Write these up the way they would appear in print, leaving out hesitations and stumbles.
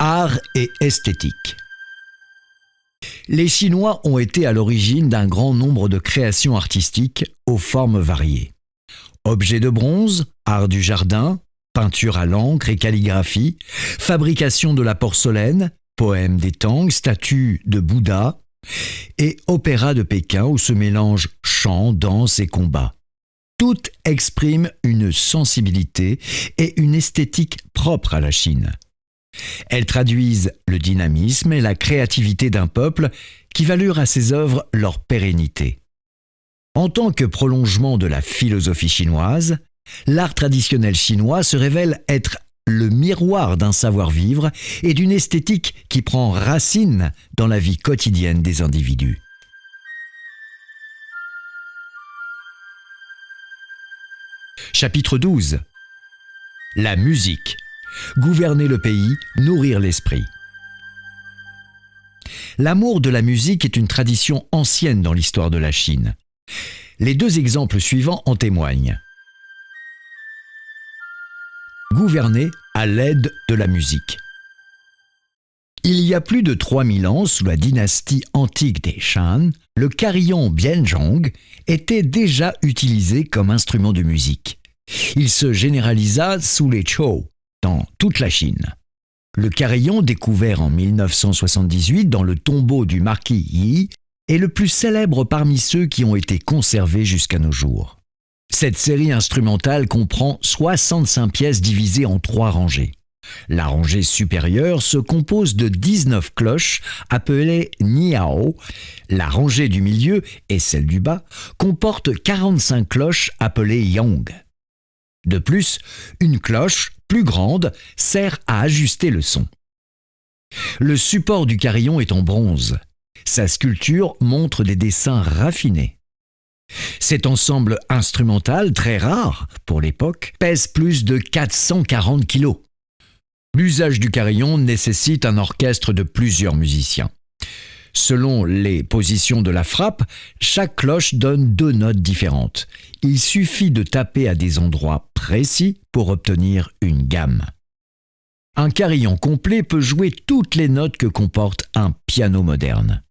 Art et esthétique. Les Chinois ont été à l'origine d'un grand nombre de créations artistiques aux formes variées. Objets de bronze, art du jardin, peinture à l'encre et calligraphie, fabrication de la porcelaine, poèmes des Tang, statues de Bouddha et opéra de Pékin où se mélangent chant, danse et combat. Toutes expriment une sensibilité et une esthétique propres à la Chine. Elles traduisent le dynamisme et la créativité d'un peuple qui valurent à ces œuvres leur pérennité. En tant que prolongement de la philosophie chinoise, l'art traditionnel chinois se révèle être le miroir d'un savoir-vivre et d'une esthétique qui prend racine dans la vie quotidienne des individus. Chapitre 12. La musique. Gouverner le pays, nourrir l'esprit. L'amour de la musique est une tradition ancienne dans l'histoire de la Chine. Les deux exemples suivants en témoignent. Gouverner à l'aide de la musique. Il y a plus de 3000 ans, sous la dynastie antique des Shan, le carillon bianzhong était déjà utilisé comme instrument de musique. Il se généralisa sous les Zhou, dans toute la Chine. Le carillon, découvert en 1978 dans le tombeau du marquis Yi, est le plus célèbre parmi ceux qui ont été conservés jusqu'à nos jours. Cette série instrumentale comprend 65 pièces divisées en 3 rangées. La rangée supérieure se compose de 19 cloches appelées niao. La rangée du milieu et celle du bas comportent 45 cloches appelées yong. De plus, une cloche plus grande sert à ajuster le son. Le support du carillon est en bronze. Sa sculpture montre des dessins raffinés. Cet ensemble instrumental, très rare pour l'époque, pèse plus de 440 kilos. L'usage du carillon nécessite un orchestre de plusieurs musiciens. Selon les positions de la frappe, chaque cloche donne 2 notes différentes. Il suffit de taper à des endroits précis pour obtenir une gamme. Un carillon complet peut jouer toutes les notes que comporte un piano moderne.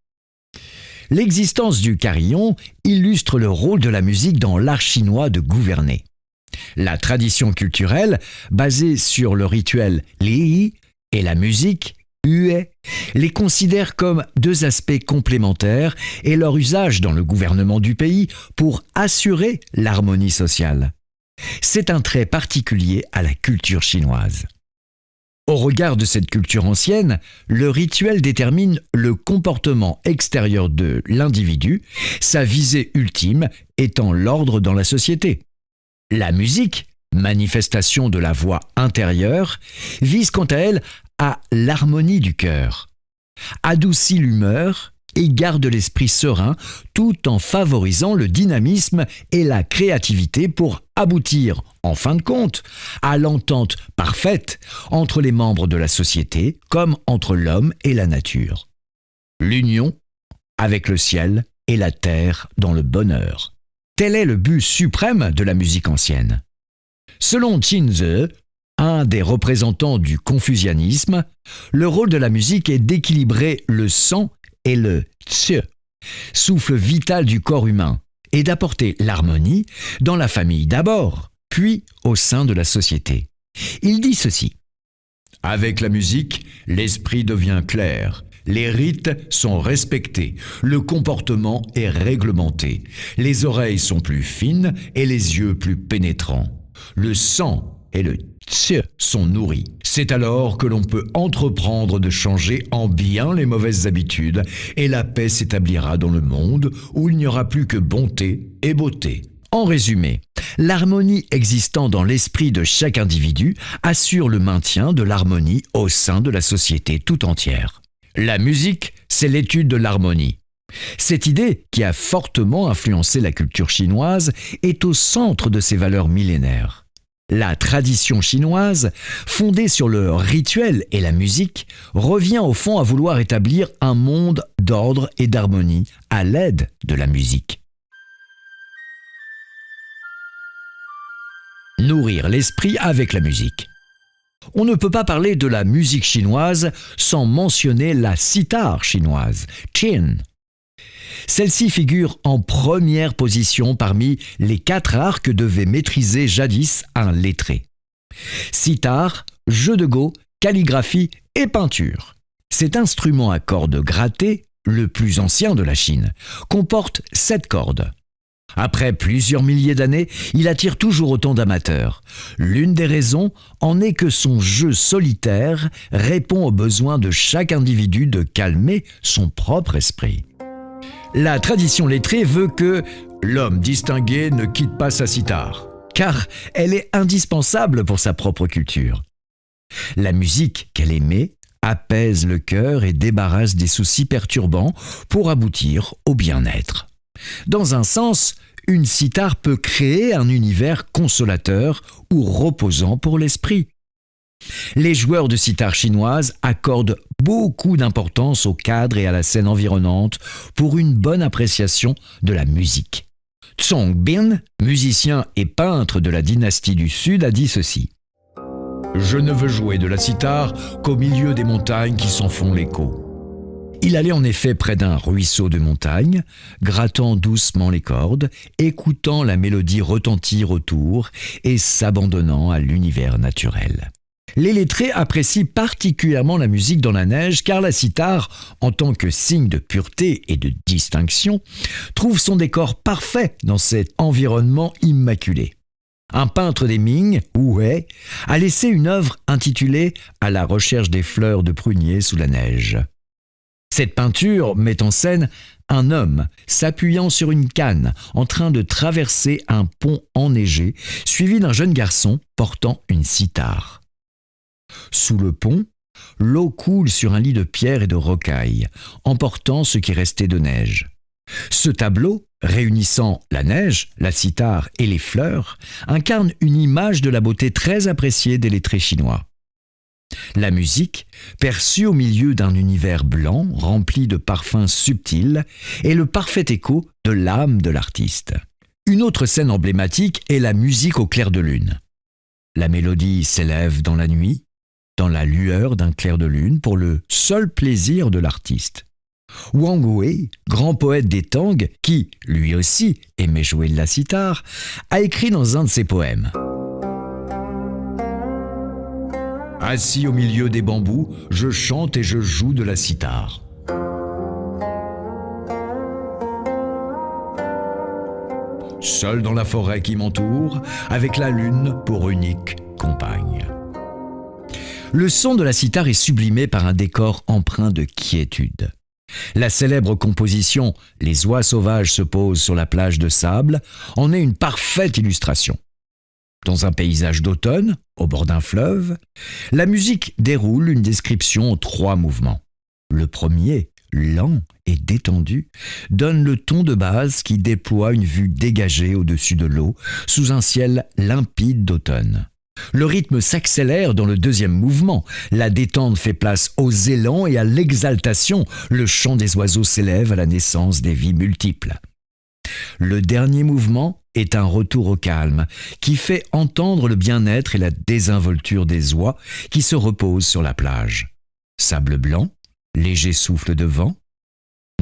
L'existence du carillon illustre le rôle de la musique dans l'art chinois de gouverner. La tradition culturelle, basée sur le rituel Li et la musique Yue, les considère comme 2 aspects complémentaires et leur usage dans le gouvernement du pays pour assurer l'harmonie sociale. C'est un trait particulier à la culture chinoise. Au regard de cette culture ancienne, le rituel détermine le comportement extérieur de l'individu, sa visée ultime étant l'ordre dans la société. La musique, manifestation de la voix intérieure, vise quant à elle à l'harmonie du cœur, adoucit l'humeur et garde l'esprit serein tout en favorisant le dynamisme et la créativité pour aboutir, en fin de compte, à l'entente parfaite entre les membres de la société comme entre l'homme et la nature. L'union avec le ciel et la terre dans le bonheur. Tel est le but suprême de la musique ancienne. Selon Qin Ze, un des représentants du confucianisme, le rôle de la musique est d'équilibrer le sang et le tse, souffle vital du corps humain, et d'apporter l'harmonie dans la famille d'abord, puis au sein de la société. Il dit ceci. Avec la musique, l'esprit devient clair. Les rites sont respectés, le comportement est réglementé, les oreilles sont plus fines et les yeux plus pénétrants. Le sang et le tse sont nourris. C'est alors que l'on peut entreprendre de changer en bien les mauvaises habitudes et la paix s'établira dans le monde où il n'y aura plus que bonté et beauté. En résumé, l'harmonie existant dans l'esprit de chaque individu assure le maintien de l'harmonie au sein de la société tout entière. La musique, c'est l'étude de l'harmonie. Cette idée, qui a fortement influencé la culture chinoise, est au centre de ses valeurs millénaires. La tradition chinoise, fondée sur le rituel et la musique, revient au fond à vouloir établir un monde d'ordre et d'harmonie à l'aide de la musique. Nourrir l'esprit avec la musique. On ne peut pas parler de la musique chinoise sans mentionner la sitar chinoise, Qin. Celle-ci figure en première position parmi les 4 arts que devait maîtriser jadis un lettré. Sitar, jeu de go, calligraphie et peinture. Cet instrument à cordes grattées, le plus ancien de la Chine, comporte 7 cordes. Après plusieurs milliers d'années, il attire toujours autant d'amateurs. L'une des raisons en est que son jeu solitaire répond aux besoins de chaque individu de calmer son propre esprit. La tradition lettrée veut que l'homme distingué ne quitte pas sa sitar, car elle est indispensable pour sa propre culture. La musique qu'elle émet apaise le cœur et débarrasse des soucis perturbants pour aboutir au bien-être. Dans un sens, une sitar peut créer un univers consolateur ou reposant pour l'esprit. Les joueurs de sitar chinoise accordent beaucoup d'importance au cadre et à la scène environnante pour une bonne appréciation de la musique. Zhong Bin, musicien et peintre de la dynastie du Sud, a dit ceci. « Je ne veux jouer de la sitar qu'au milieu des montagnes qui s'en font l'écho. » Il allait en effet près d'un ruisseau de montagne, grattant doucement les cordes, écoutant la mélodie retentir autour et s'abandonnant à l'univers naturel. Les lettrés apprécient particulièrement la musique dans la neige car la sitar, en tant que signe de pureté et de distinction, trouve son décor parfait dans cet environnement immaculé. Un peintre des Ming, Wu Wei, a laissé une œuvre intitulée « À la recherche des fleurs de prunier sous la neige ». Cette peinture met en scène un homme s'appuyant sur une canne en train de traverser un pont enneigé, suivi d'un jeune garçon portant une sitar. Sous le pont, l'eau coule sur un lit de pierre et de rocailles, emportant ce qui restait de neige. Ce tableau, réunissant la neige, la sitar et les fleurs, incarne une image de la beauté très appréciée des lettrés chinois. La musique, perçue au milieu d'un univers blanc rempli de parfums subtils, est le parfait écho de l'âme de l'artiste. Une autre scène emblématique est la musique au clair de lune. La mélodie s'élève dans la nuit, dans la lueur d'un clair de lune, pour le seul plaisir de l'artiste. Wang Wei, grand poète des Tang, qui, lui aussi, aimait jouer de la sitar, a écrit dans un de ses poèmes « Assis au milieu des bambous, je chante et je joue de la sitar. Seul dans la forêt qui m'entoure, avec la lune pour unique compagne. » Le son de la sitar est sublimé par un décor empreint de quiétude. La célèbre composition « Les oies sauvages se posent sur la plage de sable » en est une parfaite illustration. Dans un paysage d'automne, au bord d'un fleuve, la musique déroule une description en 3 mouvements. Le premier, lent et détendu, donne le ton de base qui déploie une vue dégagée au-dessus de l'eau, sous un ciel limpide d'automne. Le rythme s'accélère dans le deuxième mouvement. La détente fait place aux élans et à l'exaltation. Le chant des oiseaux s'élève à la naissance des vies multiples. Le dernier mouvement est un retour au calme qui fait entendre le bien-être et la désinvolture des oies qui se reposent sur la plage. Sable blanc, léger souffle de vent,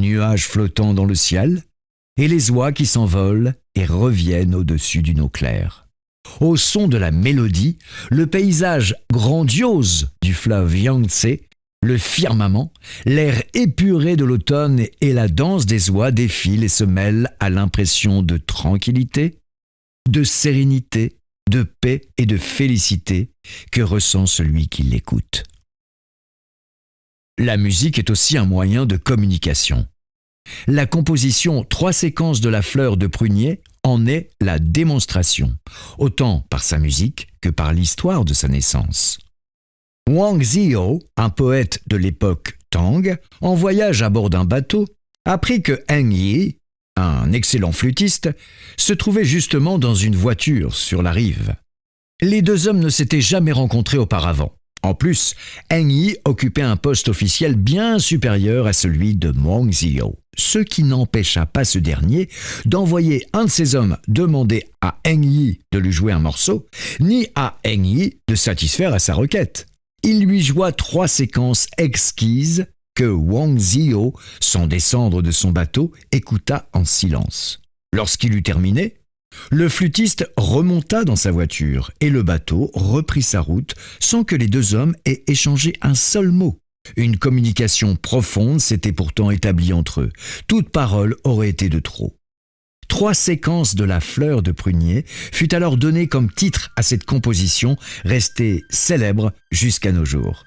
nuages flottants dans le ciel et les oies qui s'envolent et reviennent au-dessus d'une eau claire. Au son de la mélodie, le paysage grandiose du fleuve Yangtze, le firmament, l'air épuré de l'automne et la danse des oies défilent et se mêlent à l'impression de tranquillité, de sérénité, de paix et de félicité que ressent celui qui l'écoute. La musique est aussi un moyen de communication. La composition 3 séquences de la fleur de prunier en est la démonstration, autant par sa musique que par l'histoire de sa naissance. Wang Zhihao, un poète de l'époque Tang, en voyage à bord d'un bateau, apprit que Heng Yi, un excellent flûtiste, se trouvait justement dans une voiture sur la rive. Les 2 hommes ne s'étaient jamais rencontrés auparavant. En plus, Heng Yi occupait un poste officiel bien supérieur à celui de Wang Zhiyou, ce qui n'empêcha pas ce dernier d'envoyer un de ses hommes demander à Heng Yi de lui jouer un morceau, ni à Heng Yi de satisfaire à sa requête. Il lui joua 3 séquences exquises que Wang Zhiyou, sans descendre de son bateau, écouta en silence. Lorsqu'il eut terminé, le flûtiste remonta dans sa voiture et le bateau reprit sa route sans que les 2 hommes aient échangé un seul mot. Une communication profonde s'était pourtant établie entre eux. Toute parole aurait été de trop. 3 séquences de la fleur de prunier fut alors donnée comme titre à cette composition restée célèbre jusqu'à nos jours.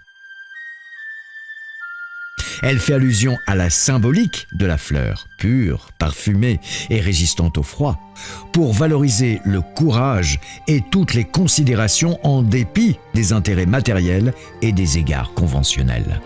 Elle fait allusion à la symbolique de la fleur, pure, parfumée et résistante au froid, pour valoriser le courage et toutes les considérations en dépit des intérêts matériels et des égards conventionnels.